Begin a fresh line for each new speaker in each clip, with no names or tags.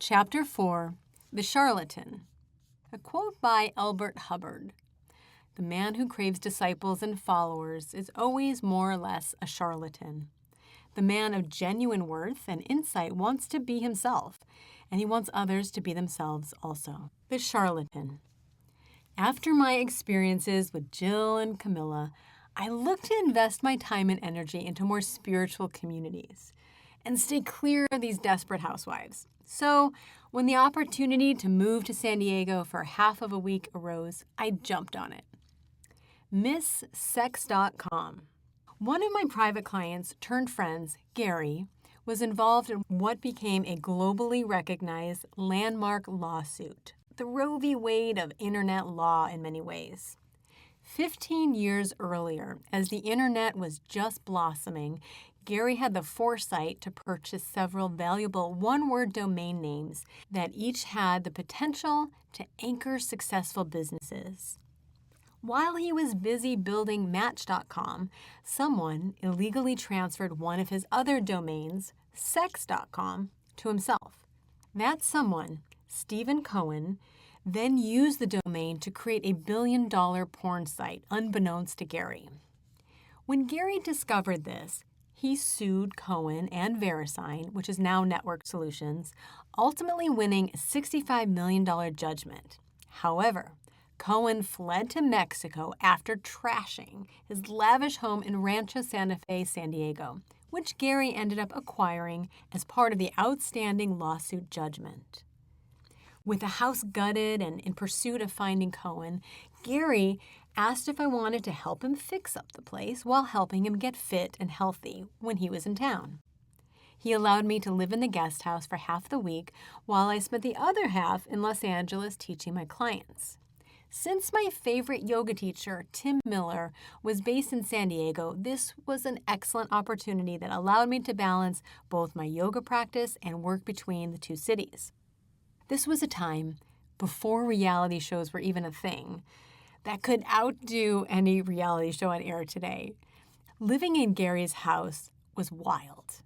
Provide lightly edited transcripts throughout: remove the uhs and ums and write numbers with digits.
Chapter 4, The Charlatan. A quote by Elbert Hubbard. The man who craves disciples and followers is always more or less a charlatan. The man of genuine worth and insight wants to be himself, and he wants others to be themselves also. The Charlatan. After my experiences with Jill and Camilla, I look to invest my time and energy into more spiritual communities and stay clear of these desperate housewives. So when the opportunity to move to San Diego for half of a week arose, I jumped on it. MissSex.com. One of my private clients turned friends, Gary, was involved in what became a globally recognized landmark lawsuit, the Roe v. Wade of internet law in many ways. 15 years earlier, as the internet was just blossoming, Gary had the foresight to purchase several valuable one-word domain names that each had the potential to anchor successful businesses. While he was busy building Match.com, someone illegally transferred one of his other domains, Sex.com, to himself. That someone, Stephen Cohen, then used the domain to create a billion-dollar porn site, unbeknownst to Gary. When Gary discovered this, he sued Cohen and VeriSign, which is now Network Solutions, ultimately winning a $65 million judgment. However, Cohen fled to Mexico after trashing his lavish home in Rancho Santa Fe, San Diego, which Gary ended up acquiring as part of the outstanding lawsuit judgment. With the house gutted and in pursuit of finding Cohen, Gary asked if I wanted to help him fix up the place while helping him get fit and healthy when he was in town. He allowed me to live in the guest house for half the week while I spent the other half in Los Angeles teaching my clients. Since my favorite yoga teacher, Tim Miller, was based in San Diego, this was an excellent opportunity that allowed me to balance both my yoga practice and work between the two cities. This was a time, before reality shows were even a thing, that could outdo any reality show on air today. Living in Gary's house was wild.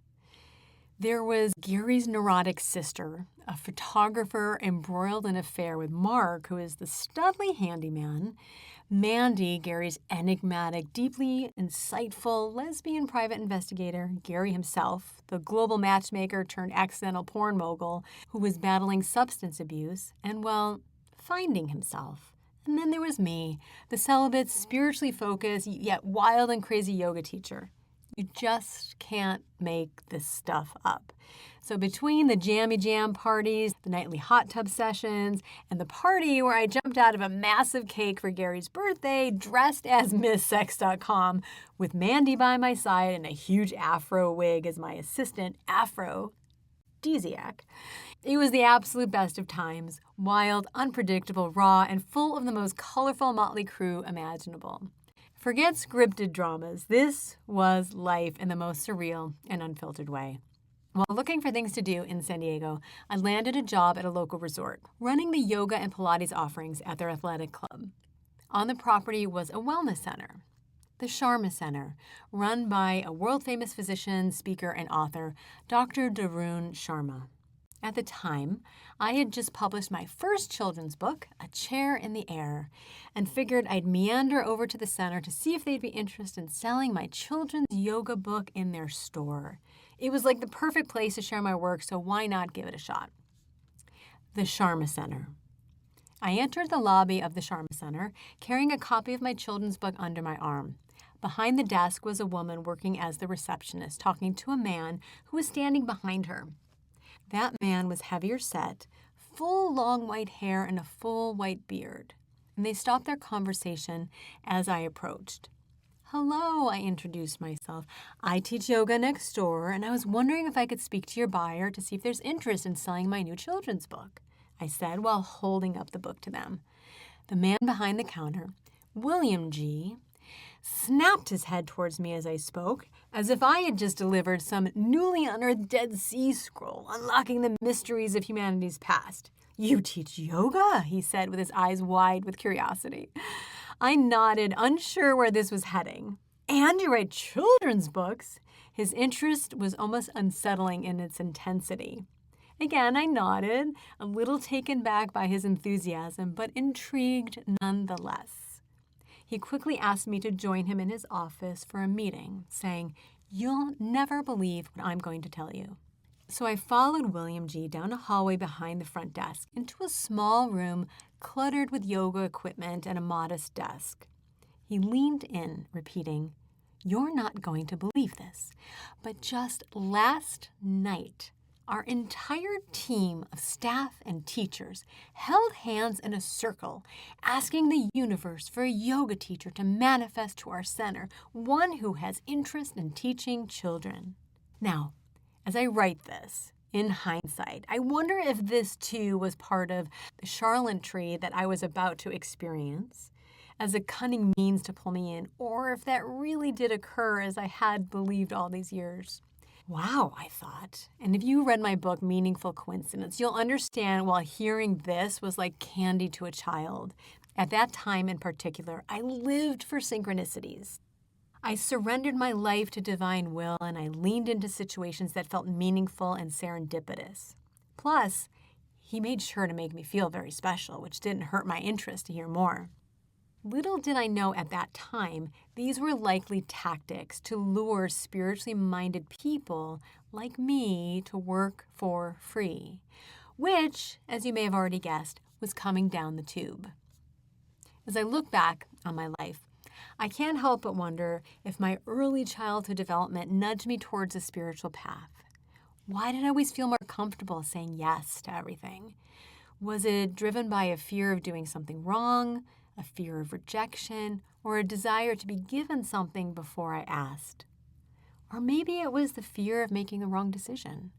There was Gary's neurotic sister, a photographer embroiled in an affair with Mark, who is the studly handyman, Mandy, Gary's enigmatic, deeply insightful lesbian private investigator, Gary himself, the global matchmaker turned accidental porn mogul who was battling substance abuse and, well, finding himself. And then there was me, the celibate, spiritually focused, yet wild and crazy yoga teacher. You just can't make this stuff up. So between the jammy jam parties, the nightly hot tub sessions, and the party where I jumped out of a massive cake for Gary's birthday dressed as MissSex.com with Mandy by my side and a huge afro wig as my assistant, aphrodisiac, it was the absolute best of times, wild, unpredictable, raw, and full of the most colorful motley crew imaginable. Forget scripted dramas. This was life in the most surreal and unfiltered way. While looking for things to do in San Diego, I landed a job at a local resort, running the yoga and Pilates offerings at their athletic club. On the property was a wellness center, the Sharma Center, run by a world-famous physician, speaker, and author, Dr. Darun Sharma. At the time, I had just published my first children's book, A Chair in the Air, and figured I'd meander over to the center to see if they'd be interested in selling my children's yoga book in their store. It was like the perfect place to share my work, so why not give it a shot? The Sharma Center. I entered the lobby of the Sharma Center, carrying a copy of my children's book under my arm. Behind the desk was a woman working as the receptionist, talking to a man who was standing behind her. That man was heavier set, full long white hair and a full white beard. And they stopped their conversation as I approached. "Hello," I introduced myself. "I teach yoga next door, and I was wondering if I could speak to your buyer to see if there's interest in selling my new children's book," I said while holding up the book to them. The man behind the counter, William G., snapped his head towards me as I spoke, as if I had just delivered some newly unearthed Dead Sea Scroll, unlocking the mysteries of humanity's past. "You teach yoga?" he said with his eyes wide with curiosity. I nodded, unsure where this was heading. "And you write children's books?" His interest was almost unsettling in its intensity. Again, I nodded, a little taken back by his enthusiasm, but intrigued nonetheless. He quickly asked me to join him in his office for a meeting, saying, "You'll never believe what I'm going to tell you." So I followed William G. down a hallway behind the front desk into a small room cluttered with yoga equipment and a modest desk. He leaned in, repeating, "You're not going to believe this, but just last night, our entire team of staff and teachers held hands in a circle, asking the universe for a yoga teacher to manifest to our center, one who has interest in teaching children." Now, as I write this, in hindsight, I wonder if this too was part of the charlatanry that I was about to experience as a cunning means to pull me in, or if that really did occur as I had believed all these years. Wow, I thought. And if you read my book, Meaningful Coincidence, you'll understand while hearing this was like candy to a child. At that time in particular, I lived for synchronicities. I surrendered my life to divine will, and I leaned into situations that felt meaningful and serendipitous. Plus, he made sure to make me feel very special, which didn't hurt my interest to hear more. Little did I know at that time, these were likely tactics to lure spiritually minded people like me to work for free, which, as you may have already guessed, was coming down the tube. As I look back on my life, I can't help but wonder if my early childhood development nudged me towards a spiritual path. Why did I always feel more comfortable saying yes to everything? Was it driven by a fear of doing something wrong, a fear of rejection, or a desire to be given something before I asked? Or maybe it was the fear of making the wrong decision.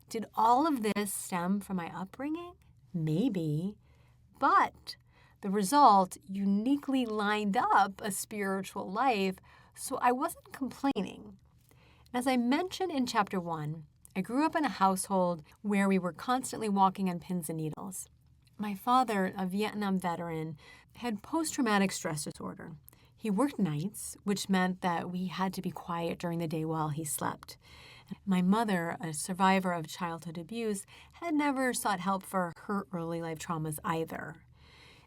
Did all of this stem from my upbringing? Maybe, but the result uniquely lined up a spiritual life, so I wasn't complaining. As I mentioned in Chapter 1, I grew up in a household where we were constantly walking on pins and needles. My father, a Vietnam veteran, had post-traumatic stress disorder. He worked nights, which meant that we had to be quiet during the day while he slept. My mother, a survivor of childhood abuse, had never sought help for her early life traumas either.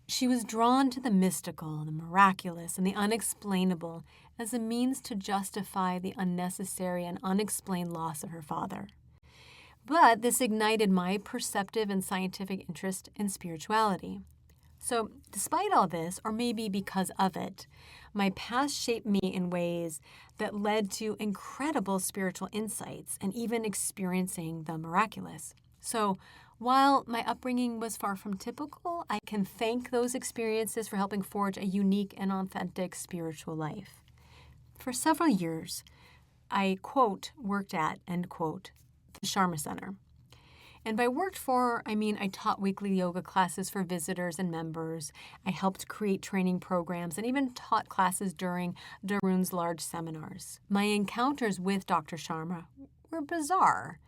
She was drawn to the mystical, the miraculous, and the unexplainable as a means to justify the unnecessary and unexplained loss of her father. But this ignited my perceptive and scientific interest in spirituality. So, despite all this, or maybe because of it, my past shaped me in ways that led to incredible spiritual insights and even experiencing the miraculous. So, while my upbringing was far from typical, I can thank those experiences for helping forge a unique and authentic spiritual life. For several years, I, quote, worked at, end quote, the Sharma Center. And by worked for, I mean I taught weekly yoga classes for visitors and members. I helped create training programs and even taught classes during Darun's large seminars. My encounters with Dr. Sharma were bizarre.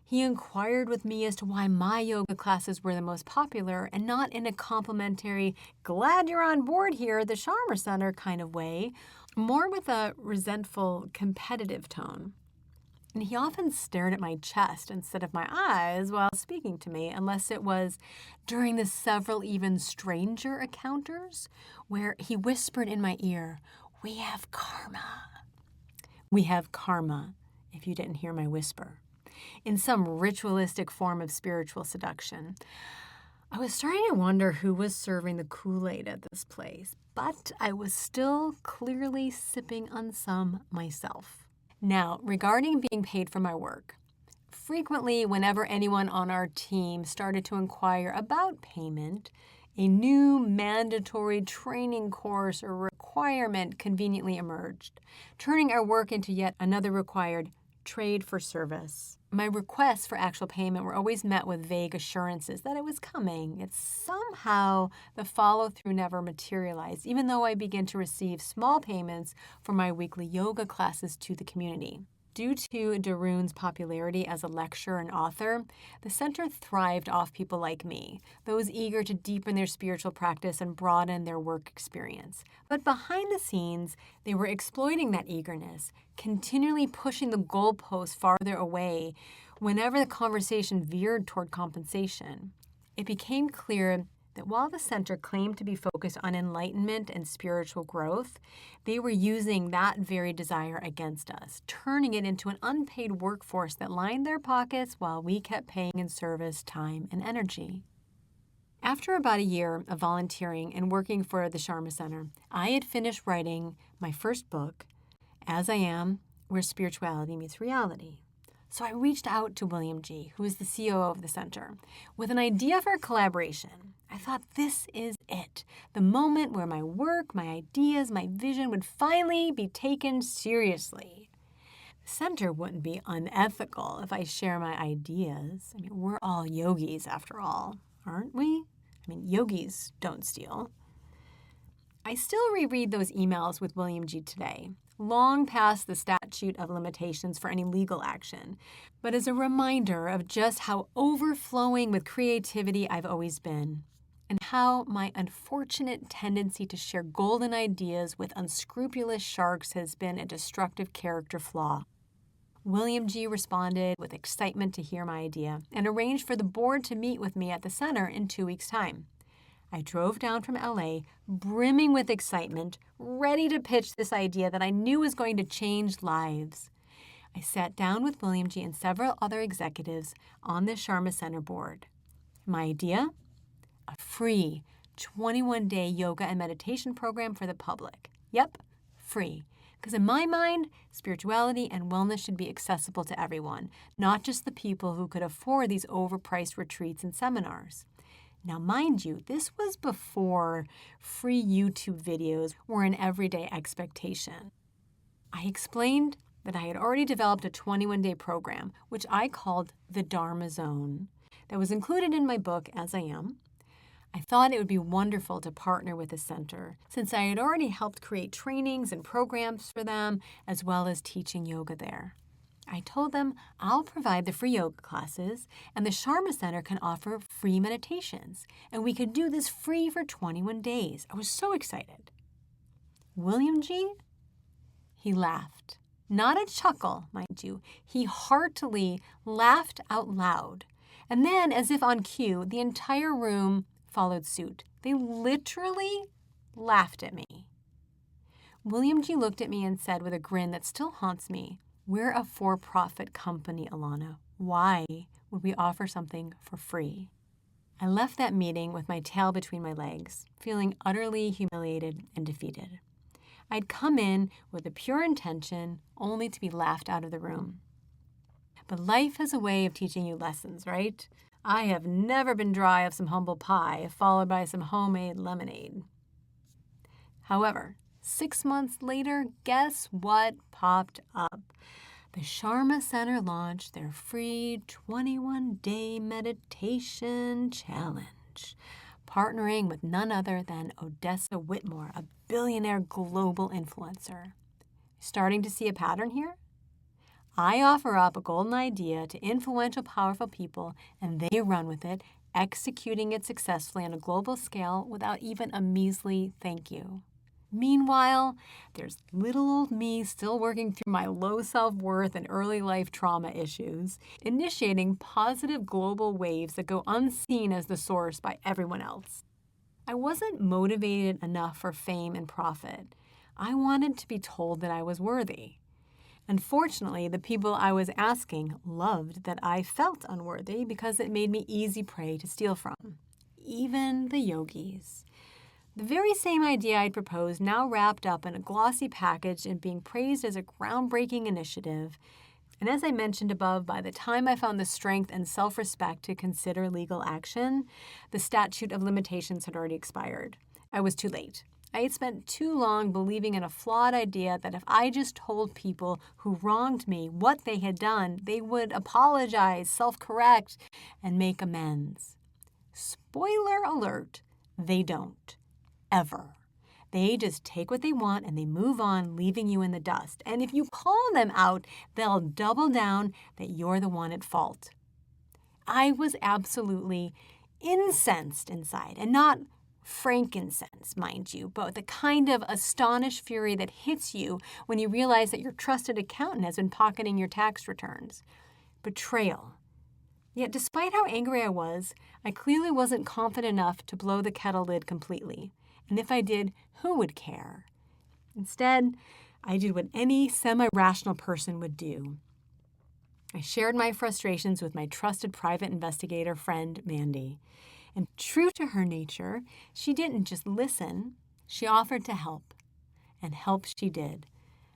He inquired with me as to why my yoga classes were the most popular and not in a complimentary, glad you're on board here, the Sharma Center kind of way, more with a resentful, competitive tone. And he often stared at my chest instead of my eyes while speaking to me, unless it was during the several even stranger encounters where he whispered in my ear, "We have karma." We have karma, if you didn't hear my whisper, in some ritualistic form of spiritual seduction. I was starting to wonder who was serving the Kool-Aid at this place, but I was still clearly sipping on some myself. Now, regarding being paid for my work, frequently whenever anyone on our team started to inquire about payment, a new mandatory training course or requirement conveniently emerged, turning our work into yet another required trade for service. My requests for actual payment were always met with vague assurances that it was coming. Yet somehow the follow-through never materialized, even though I began to receive small payments for my weekly yoga classes to the community. Due to Darun's popularity as a lecturer and author, the center thrived off people like me, those eager to deepen their spiritual practice and broaden their work experience. But behind the scenes, they were exploiting that eagerness, continually pushing the goalposts farther away, Whenever the conversation veered toward compensation, it became clear that while the center claimed to be focused on enlightenment and spiritual growth, they were using that very desire against us, turning it into an unpaid workforce that lined their pockets while we kept paying in service, time, and energy. After about a year of volunteering and working for the Sharma Center, I had finished writing my first book, As I Am, Where Spirituality Meets Reality. So I reached out to William G., who is the COO of the center, with an idea for a collaboration. I thought, this is it, the moment where my work, my ideas, my vision would finally be taken seriously. The center wouldn't be unethical if I share my ideas. I mean, we're all yogis after all, aren't we? I mean, yogis don't steal. I still reread those emails with William G. today, long past the statute of limitations for any legal action, but as a reminder of just how overflowing with creativity I've always been, and how my unfortunate tendency to share golden ideas with unscrupulous sharks has been a destructive character flaw. William G. responded with excitement to hear my idea and arranged for the board to meet with me at the center in 2 weeks' time. I drove down from LA, brimming with excitement, ready to pitch this idea that I knew was going to change lives. I sat down with William G. and several other executives on the Sharma Center board. My idea? A free 21-day yoga and meditation program for the public. Yep, free. Because in my mind, spirituality and wellness should be accessible to everyone, not just the people who could afford these overpriced retreats and seminars. Now, mind you, this was before free YouTube videos were an everyday expectation. I explained that I had already developed a 21-day program, which I called the Dharma Zone, that was included in my book, As I Am. I thought it would be wonderful to partner with the center, since I had already helped create trainings and programs for them, as well as teaching yoga there. I told them I'll provide the free yoga classes, and the Sharma Center can offer free meditations, and we could do this free for 21 days. I was so excited. William G., he laughed. Not a chuckle, mind you. He heartily laughed out loud. And then, as if on cue, the entire room followed suit. They literally laughed at me. William G. looked at me and said with a grin that still haunts me, "We're a for-profit company, Alanna. Why would we offer something for free?" I left that meeting with my tail between my legs, feeling utterly humiliated and defeated. I'd come in with a pure intention, only to be laughed out of the room. But life has a way of teaching you lessons, right? I have never been dry of some humble pie, followed by some homemade lemonade. However, 6 months later, guess what popped up? The Sharma Center launched their free 21-day meditation challenge, partnering with none other than Odessa Whitmore, a billionaire global influencer. Starting to see a pattern here? I offer up a golden idea to influential, powerful people, and they run with it, executing it successfully on a global scale without even a measly thank you. Meanwhile, there's little old me still working through my low self-worth and early life trauma issues, initiating positive global waves that go unseen as the source by everyone else. I wasn't motivated enough for fame and profit. I wanted to be told that I was worthy. Unfortunately, the people I was asking loved that I felt unworthy because it made me easy prey to steal from. Even the yogis. The very same idea I'd proposed, now wrapped up in a glossy package and being praised as a groundbreaking initiative. And as I mentioned above, by the time I found the strength and self-respect to consider legal action, the statute of limitations had already expired. I was too late. I had spent too long believing in a flawed idea that if I just told people who wronged me what they had done, they would apologize, self-correct, and make amends. Spoiler alert, they don't. Ever. They just take what they want and they move on, leaving you in the dust. And if you call them out, they'll double down that you're the one at fault. I was absolutely incensed inside, and not frankincense, mind you, but the kind of astonished fury that hits you when you realize that your trusted accountant has been pocketing your tax returns. betrayal. Yet despite how angry I was, I clearly wasn't confident enough to blow the kettle lid completely. And if I did, who would care? Instead, I did what any semi-rational person would do. I shared my frustrations with my trusted private investigator friend, Mandy. And true to her nature, she didn't just listen, she offered to help. And help she did.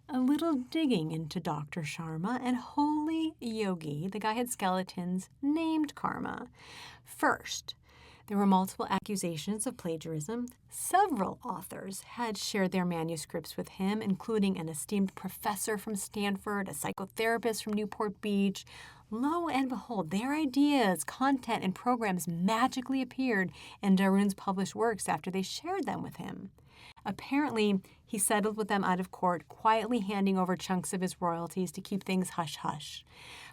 A little digging into Dr. Sharma and holy yogi, the guy had skeletons, named Karma. First, there were multiple accusations of plagiarism. Several authors had shared their manuscripts with him, including an esteemed professor from Stanford, a psychotherapist from Newport Beach. Lo and behold, their ideas, content, and programs magically appeared in Darun's published works after they shared them with him. Apparently, he settled with them out of court, quietly handing over chunks of his royalties to keep things hush-hush.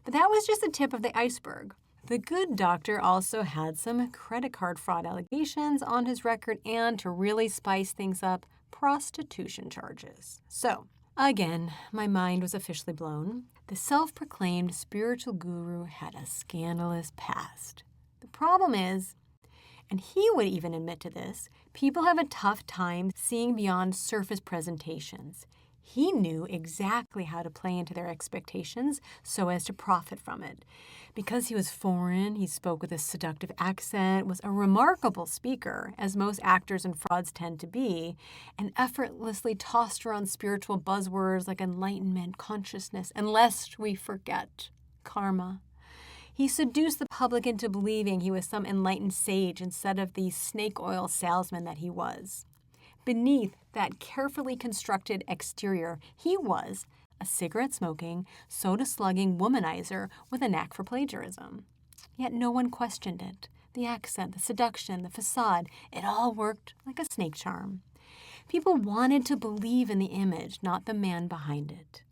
But that was just the tip of the iceberg. The good doctor also had some credit card fraud allegations on his record and, to really spice things up, prostitution charges. So, again, my mind was officially blown. The self-proclaimed spiritual guru had a scandalous past. The problem is, and he would even admit to this, people have a tough time seeing beyond surface presentations. He knew exactly how to play into their expectations so as to profit from it. Because he was foreign, he spoke with a seductive accent, was a remarkable speaker, as most actors and frauds tend to be, and effortlessly tossed around spiritual buzzwords like enlightenment, consciousness, and lest we forget, karma. He seduced the public into believing he was some enlightened sage instead of the snake oil salesman that he was. Beneath that carefully constructed exterior, he was a cigarette-smoking, soda-slugging womanizer with a knack for plagiarism. Yet no one questioned it. The accent, the seduction, the facade, it all worked like a snake charm. People wanted to believe in the image, not the man behind it.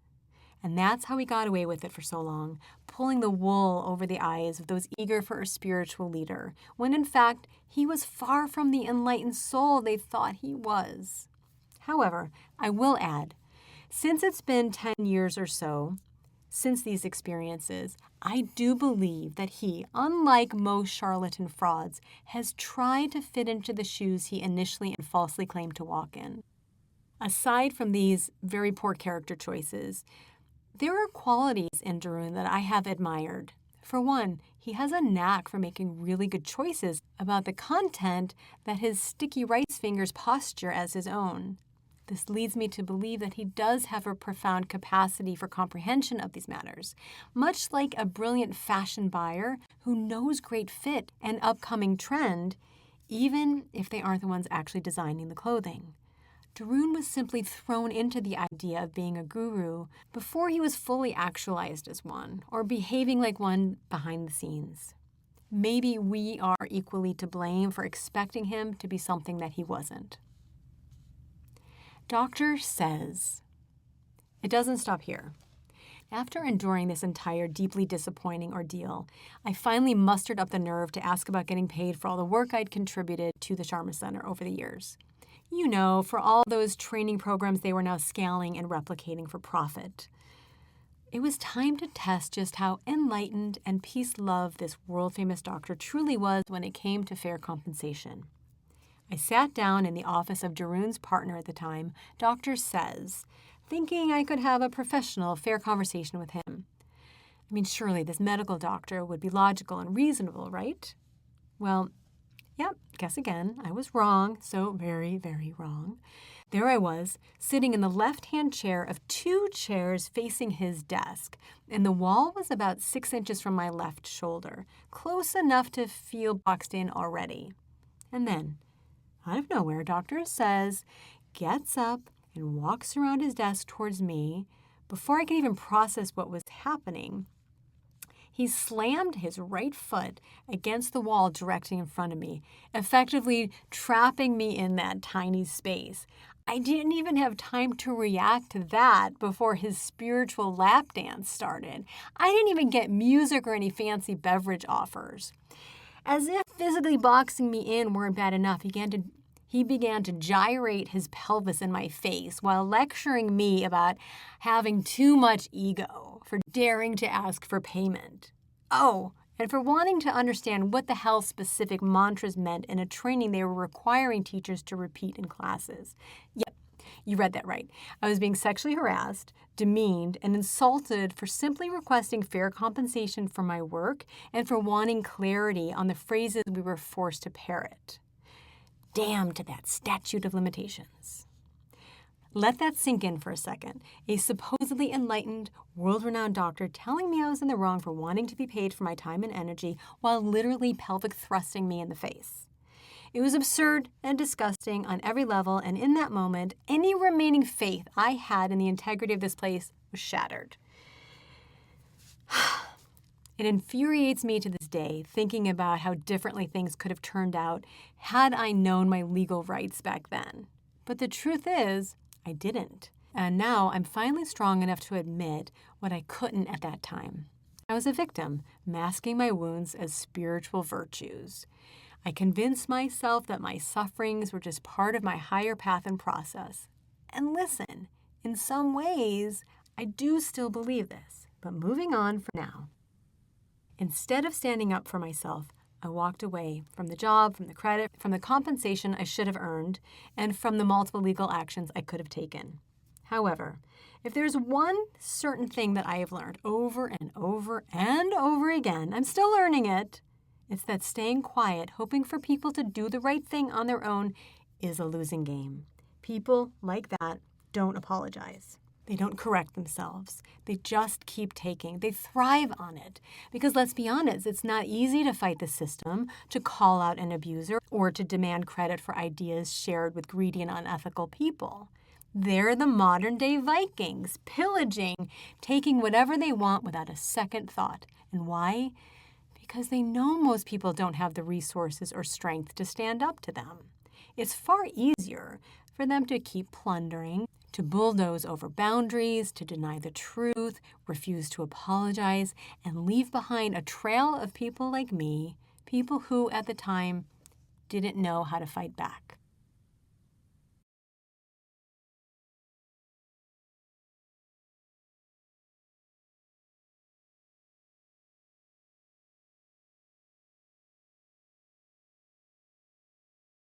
And that's how he got away with it for so long, pulling the wool over the eyes of those eager for a spiritual leader, when in fact he was far from the enlightened soul they thought he was. However, I will add, since it's been 10 years or so since these experiences, I do believe that he, unlike most charlatan frauds, has tried to fit into the shoes he initially and falsely claimed to walk in. Aside from these very poor character choices, there are qualities in Darun that I have admired. For one, he has a knack for making really good choices about the content that his sticky rice fingers posture as his own. This leads me to believe that he does have a profound capacity for comprehension of these matters, much like a brilliant fashion buyer who knows great fit and upcoming trend, even if they aren't the ones actually designing the clothing. Darun was simply thrown into the idea of being a guru before he was fully actualized as one, or behaving like one behind the scenes. Maybe we are equally to blame for expecting him to be something that he wasn't. Doctor says, it doesn't stop here. After enduring this entire deeply disappointing ordeal, I finally mustered up the nerve to ask about getting paid for all the work I'd contributed to the Sharma Center over the years. You know, for all those training programs they were now scaling and replicating for profit. It was time to test just how enlightened and peace-loved this world-famous doctor truly was when it came to fair compensation. I sat down in the office of Darun's partner at the time, Dr. Says, thinking I could have a professional, fair conversation with him. I mean, surely this medical doctor would be logical and reasonable, right? Well, yep, guess again, I was wrong, so very, very wrong. There I was, sitting in the left-hand chair of 2 chairs facing his desk, and the wall was about 6 inches from my left shoulder, close enough to feel boxed in already. And then, out of nowhere, Dr. Says gets up and walks around his desk towards me. Before I could even process what was happening, he slammed his right foot against the wall directly in front of me, effectively trapping me in that tiny space. I didn't even have time to react to that before his spiritual lap dance started. I didn't even get music or any fancy beverage offers. As if physically boxing me in weren't bad enough, he began to gyrate his pelvis in my face while lecturing me about having too much ego. for daring to ask for payment. Oh, and for wanting to understand what the hell specific mantras meant in a training they were requiring teachers to repeat in classes. Yep, you read that right. I was being sexually harassed, demeaned, and insulted for simply requesting fair compensation for my work and for wanting clarity on the phrases we were forced to parrot. Damn to that statute of limitations. Let that sink in for a second. A supposedly enlightened, world-renowned doctor telling me I was in the wrong for wanting to be paid for my time and energy while literally pelvic thrusting me in the face. It was absurd and disgusting on every level, and in that moment, any remaining faith I had in the integrity of this place was shattered. It infuriates me to this day thinking about how differently things could have turned out had I known my legal rights back then. But the truth is, I didn't. And now I'm finally strong enough to admit what I couldn't at that time. I was a victim, masking my wounds as spiritual virtues. I convinced myself that my sufferings were just part of my higher path and process. And listen, in some ways, I do still believe this, but moving on for now. Instead of standing up for myself, I walked away from the job, from the credit, from the compensation I should have earned, and from the multiple legal actions I could have taken. However, if there's one certain thing that I have learned over and over and over again, I'm still learning it, it's that staying quiet, hoping for people to do the right thing on their own, is a losing game. People like that don't apologize. They don't correct themselves. They just keep taking. They thrive on it. Because let's be honest, it's not easy to fight the system, to call out an abuser, or to demand credit for ideas shared with greedy and unethical people. They're the modern-day Vikings, pillaging, taking whatever they want without a second thought. And why? Because they know most people don't have the resources or strength to stand up to them. It's far easier for them to keep plundering, to bulldoze over boundaries, to deny the truth, refuse to apologize, and leave behind a trail of people like me, people who, at the time, didn't know how to fight back.